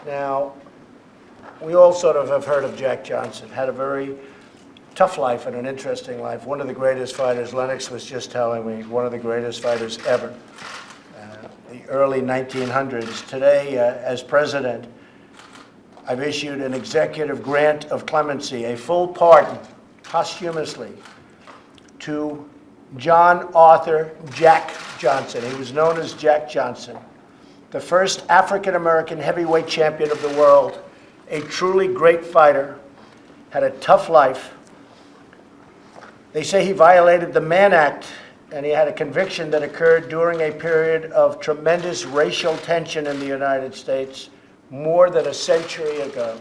Now, we all sort of have heard of Jack Johnson, had a very tough life and an interesting life. One of the greatest fighters, Lennox was just telling me, one of the greatest fighters ever. The early 1900s. Today, as president, I've issued an executive grant of clemency, a full pardon, posthumously, to John Arthur Jack Johnson. He was known as Jack Johnson, the first African-American heavyweight champion of the world, a truly great fighter, had a tough life. They say he violated the Mann Act, and he had a conviction that occurred during a period of tremendous racial tension in the United States more than a century ago.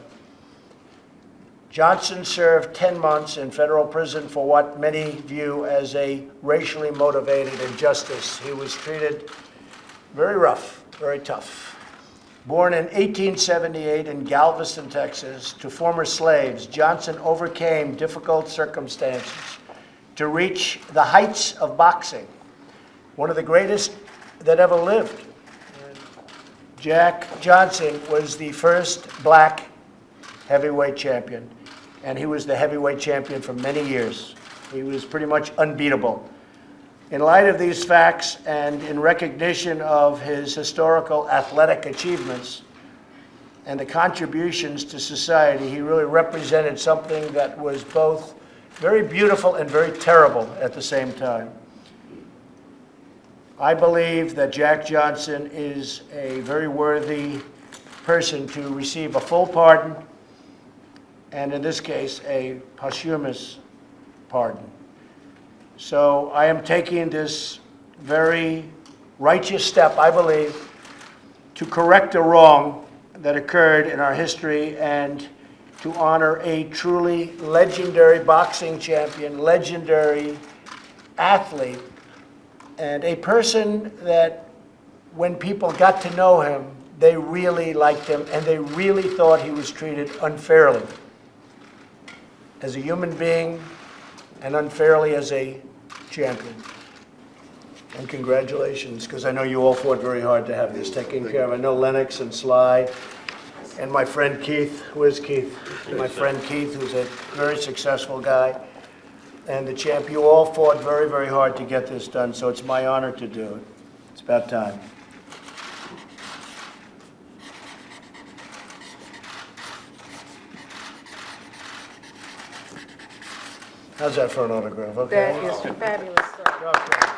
Johnson served 10 months in federal prison for what many view as a racially motivated injustice. He was treated very rough, very tough. Born in 1878 in Galveston, Texas, to former slaves, Johnson overcame difficult circumstances to reach the heights of boxing, one of the greatest that ever lived. Jack Johnson was the first black heavyweight champion, and he was the heavyweight champion for many years. He was pretty much unbeatable. In light of these facts and in recognition of his historical athletic achievements and the contributions to society, he really represented something that was both very beautiful and very terrible at the same time. I believe that Jack Johnson is a very worthy person to receive a full pardon, and in this case, a posthumous pardon. So I am taking this very righteous step, I believe, to correct a wrong that occurred in our history and to honor a truly legendary boxing champion, legendary athlete, and a person that when people got to know him, they really liked him and they really thought he was treated unfairly as a human being and unfairly as a champion. And congratulations, because I know you all fought very hard to have this taken care of. I know Lennox and Sly and my friend Keith. Where's Keith? My friend Keith, who's a very successful guy. And the champ, you all fought very, very hard to get this done, so it's my honor to do it. It's about time. How's that for an autograph? Okay. That is fabulous, sir. Okay.